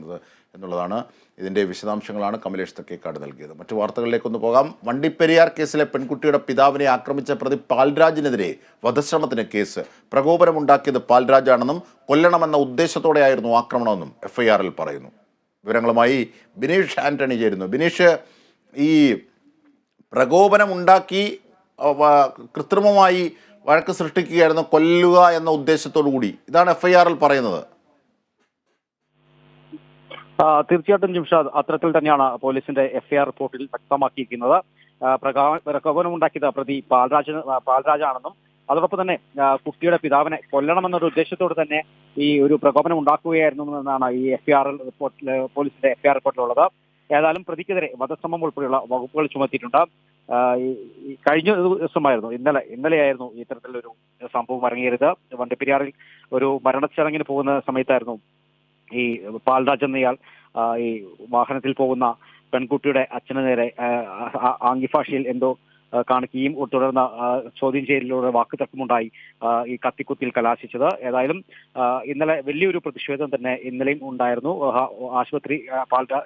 നടക്കുന്നത് എന്നുള്ളതാണ്. ഇതിൻ്റെ വിശദാംശങ്ങളാണ് കമലേഷ് തെക്കേക്കാട് നൽകിയത്. മറ്റു വാർത്തകളിലേക്കൊന്ന് പോകാം. വണ്ടിപ്പെരിയാർ കേസിലെ പെൺകുട്ടിയുടെ പിതാവിനെ ആക്രമിച്ച പ്രതി പാൽരാജിനെതിരെ വധശ്രമത്തിന് കേസ്. പ്രകോപനമുണ്ടാക്കിയത് പാൽരാജാണെന്നും കൊല്ലണമെന്ന ഉദ്ദേശത്തോടെയായിരുന്നു ആക്രമണമെന്നും FIR-ൽ പറയുന്നു. വിവരങ്ങളുമായി ബിനീഷ് ആന്റണി ചേരുന്നു. ബിനീഷ്, ഈ പ്രകോപനമുണ്ടാക്കി കൃത്രിമമായി വഴക്ക് സൃഷ്ടിക്കുകയായിരുന്നു, കൊല്ലുക എന്ന ഉദ്ദേശത്തോടു കൂടി, ഇതാണ് FIR-ൽ പറയുന്നത്. തീർച്ചയായിട്ടും ജിംഷാദ്, അത്തരത്തിൽ തന്നെയാണ് പോലീസിന്റെ FIR റിപ്പോർട്ടിൽ വ്യക്തമാക്കിയിരിക്കുന്നത്. പ്രകോപനമുണ്ടാക്കിയത് പ്രതി പാൽരാജാണെന്നും അതോടൊപ്പം തന്നെ കുട്ടിയുടെ പിതാവിനെ കൊല്ലണമെന്നൊരു ഉദ്ദേശത്തോട് തന്നെ ഈ ഒരു പ്രകോപനം ഉണ്ടാക്കുകയായിരുന്നു എന്നാണ് ഈ പോലീസിന്റെ FIR റിപ്പോർട്ടിലുള്ളത്. ഏതായാലും പ്രതിക്കെതിരെ വധശ്രമം ഉൾപ്പെടെയുള്ള വകുപ്പുകൾ ചുമത്തിയിട്ടുണ്ട്. കഴിഞ്ഞ ദിവസമായിരുന്നു, ഇന്നലെയായിരുന്നു ഇത്തരത്തിലൊരു സംഭവം അരങ്ങേറിയത്. വണ്ടിപ്പെരിയാറിൽ ഒരു മരണച്ചടങ്ങിന് പോകുന്ന സമയത്തായിരുന്നു ഈ പാൽരാജ് എന്നയാൾ ഈ വാഹനത്തിൽ പോകുന്ന പെൺകുട്ടിയുടെ അച്ഛന് നേരെ ആംഗ്യഭാഷയിൽ എന്തോ കാണിക്കുകയും തുടർന്ന് ചോദ്യം ചെയ്യലിലൂടെ വാക്കുതർക്കമുണ്ടായി ഈ കത്തിക്കുത്തിൽ കലാശിച്ചത്. ഏതായാലും ഇന്നലെ വലിയൊരു പ്രതിഷേധം തന്നെ ഇന്നലെയും ഉണ്ടായിരുന്നു. ആശുപത്രി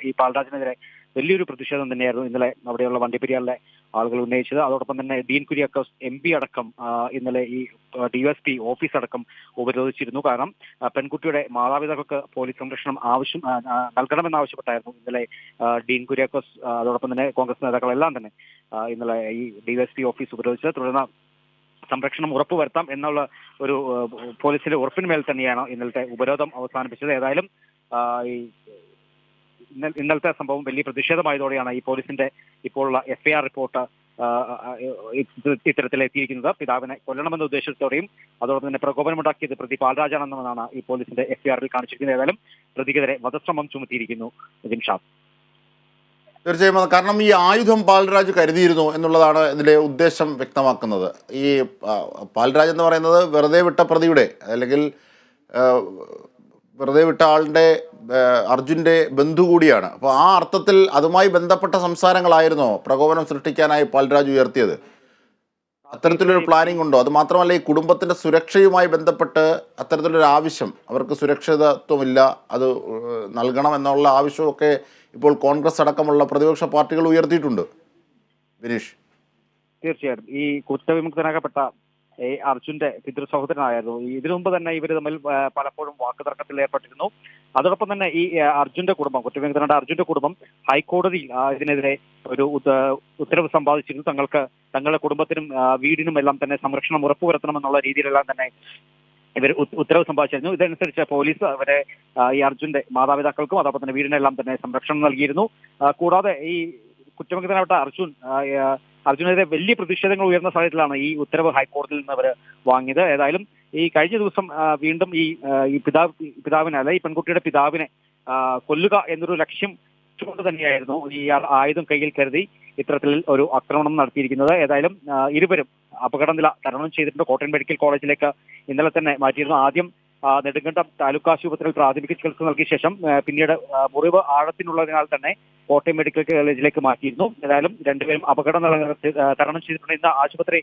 ഈ പാൽരാജിനെതിരെ വലിയൊരു പ്രതിഷേധം തന്നെയായിരുന്നു ഇന്നലെ അവിടെയുള്ള വണ്ടിപ്പെരിയാറിലെ ആളുകൾ ഉന്നയിച്ചത്. അതോടൊപ്പം തന്നെ ഡീൻ കുര്യാക്കോസ് MP അടക്കം ഇന്നലെ ഈ DSP ഓഫീസ് അടക്കം ഉപരോധിച്ചിരുന്നു. കാരണം പെൺകുട്ടിയുടെ മാതാപിതാക്കൾക്ക് പോലീസ് സംരക്ഷണം നൽകണമെന്നാവശ്യപ്പെട്ടായിരുന്നു ഇന്നലെ ഡീൻ കുര്യാക്കോസ് അതോടൊപ്പം തന്നെ കോൺഗ്രസ് നേതാക്കളെല്ലാം തന്നെ ഇന്നലെ ഈ DSP ഓഫീസ് ഉപരോധിച്ചത്. തുടർന്ന് സംരക്ഷണം ഉറപ്പുവരുത്താം എന്നുള്ള ഒരു പോലീസിന്റെ ഉറപ്പിന്മേൽ തന്നെയാണ് ഇന്നലത്തെ ഉപരോധം അവസാനിപ്പിച്ചത്. ഏതായാലും ഇന്നലത്തെ സംഭവം വലിയ പ്രതിഷേധമായതോടെയാണ് ഈ പോലീസിന്റെ ഇപ്പോഴുള്ള FIR റിപ്പോർട്ട് ഇത്തരത്തിലെത്തിയിരിക്കുന്നത്. പിതാവിനെ കൊല്ലണമെന്ന ഉദ്ദേശത്തോടെയും അതോടൊപ്പം തന്നെ പ്രകോപനമുണ്ടാക്കിയത് പ്രതി പാൽരാജാണെന്നതാണ് ഈ പോലീസിന്റെ FIR-ൽ കാണിച്ചിരിക്കുന്നത്. ഏതായാലും പ്രതിക്കെതിരെ വധശ്രമം ചുമത്തിയിരിക്കുന്നു ജിംഷാദ്. തീർച്ചയായും, കാരണം ഈ ആയുധം പാൽരാജ് കരുതിയിരുന്നു എന്നുള്ളതാണ് ഇതിലെ ഉദ്ദേശം വ്യക്തമാക്കുന്നത്. ഈ പാൽരാജ് എന്ന് പറയുന്നത് വെറുതെ വിട്ട പ്രതിയുടെ അല്ലെങ്കിൽ വെറുതെ വിട്ട ആളുടെ അർജുൻ്റെ ബന്ധു കൂടിയാണ്. അപ്പോൾ ആ അർത്ഥത്തിൽ അതുമായി ബന്ധപ്പെട്ട സംസാരങ്ങളായിരുന്നോ പ്രകോപനം സൃഷ്ടിക്കാനായി പാൽരാജ് ഉയർത്തിയത്? അത്തരത്തിലൊരു പ്ലാനിംഗ് ഉണ്ടോ? അത് മാത്രമല്ല, ഈ കുടുംബത്തിൻ്റെ സുരക്ഷയുമായി ബന്ധപ്പെട്ട് അത്തരത്തിലൊരു ആവശ്യം, അവർക്ക് സുരക്ഷിതത്വമില്ല, അത് നൽകണം എന്നുള്ള ആവശ്യമൊക്കെ ഇപ്പോൾ കോൺഗ്രസ് അടക്കമുള്ള പ്രതിപക്ഷ പാർട്ടികൾ ഉയർത്തിയിട്ടുണ്ട്. ബിനീഷ്, തീർച്ചയായിട്ടും ഈ കുറ്റവിമുക്തനാക്കപ്പെട്ട അർജുന്റെ പിതൃ സഹോദരനായിരുന്നു. ഇതിനു മുമ്പ് തന്നെ ഇവർ തമ്മിൽ പലപ്പോഴും വാക്കുതർക്കത്തിൽ ഏർപ്പെട്ടിരുന്നു. അതോടൊപ്പം തന്നെ ഈ അർജുന്റെ കുടുംബം, കുറ്റവിമുക്തനായ അർജുന്റെ കുടുംബം ഹൈക്കോടതിയിൽ ഇതിനെതിരെ ഒരു ഉത്തരവ് സമ്പാദിച്ചിരുന്നു. തങ്ങളുടെ കുടുംബത്തിനും വീടിനും എല്ലാം തന്നെ സംരക്ഷണം ഉറപ്പുവരുത്തണമെന്നുള്ള രീതിയിലെല്ലാം തന്നെ ഇവർ ഉത്തരവ് സമ്പാദിച്ചിരുന്നു. ഇതനുസരിച്ച് പോലീസ് അവരെ ഈ അർജുന്റെ മാതാപിതാക്കൾക്കും അതോടൊപ്പം തന്നെ വീടിനെല്ലാം തന്നെ സംരക്ഷണം നൽകിയിരുന്നു. കൂടാതെ ഈ കുറ്റവിമുക്തനായ അർജുനെതിരെ വലിയ പ്രതിഷേധങ്ങൾ ഉയർന്ന സാഹചര്യത്തിലാണ് ഈ ഉത്തരവ് ഹൈക്കോടതിയിൽ നിന്ന് അവർ വാങ്ങിയത്. ഏതായാലും ഈ കഴിഞ്ഞ ദിവസം വീണ്ടും ഈ പിതാവിനെ അല്ല ഈ പെൺകുട്ടിയുടെ പിതാവിനെ കൊല്ലുക എന്നൊരു ലക്ഷ്യം കൊണ്ട് തന്നെയായിരുന്നു ഈ ആയുധം കയ്യിൽ കരുതി ഇത്തരത്തിൽ ഒരു ആക്രമണം നടത്തിയിരിക്കുന്നത്. ഏതായാലും ഇരുവരും അപകടനില തരണം ചെയ്തിട്ടുണ്ട്. കോട്ടയം മെഡിക്കൽ കോളേജിലേക്ക് ഇന്നലെ തന്നെ മാറ്റിയിരുന്നു. ആദ്യം നെടുങ്കണ്ടം താലൂക്ക് ആശുപത്രിയിൽ പ്രാഥമിക ചികിത്സ നൽകിയ ശേഷം പിന്നീട് മുറിവ് ആഴത്തിനുള്ളതിനാൽ തന്നെ കോട്ടയം മെഡിക്കൽ കോളേജിലേക്ക് മാറ്റിയിരുന്നു. ഏതായാലും രണ്ടുപേരും അപകടനില തരണം ചെയ്തിട്ടുണ്ട്. ഇന്ന് ആശുപത്രി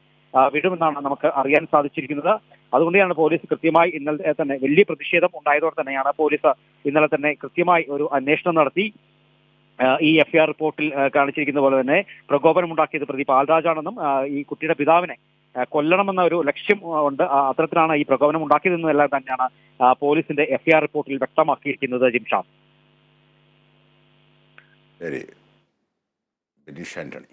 വിടുമെന്നാണ് നമുക്ക് അറിയാൻ സാധിച്ചിരിക്കുന്നത്. അതുകൊണ്ടാണ് പോലീസ് കൃത്യമായി ഇന്നലെ തന്നെ വലിയ പ്രതിഷേധം ഉണ്ടായതോടെ തന്നെയാണ് പോലീസ് ഇന്നലെ തന്നെ കൃത്യമായി ഒരു അന്വേഷണം നടത്തി ഈ FIR റിപ്പോർട്ടിൽ കാണിച്ചിരിക്കുന്ന പോലെ തന്നെ പ്രകോപനമുണ്ടാക്കിയത് പ്രതി പാൽരാജാണെന്നും ഈ കുട്ടിയുടെ പിതാവിനെ കൊല്ലണമെന്ന ഒരു ലക്ഷ്യം ഉണ്ട്, അത്തരത്തിലാണ് ഈ പ്രകോപനം ഉണ്ടാക്കിയതെന്നും എല്ലാം തന്നെയാണ് പോലീസിന്റെ FIR റിപ്പോർട്ടിൽ വ്യക്തമാക്കിയിരിക്കുന്നത് ജിംഷാദ്. ശരി, ബിനീഷ് ആന്റണി.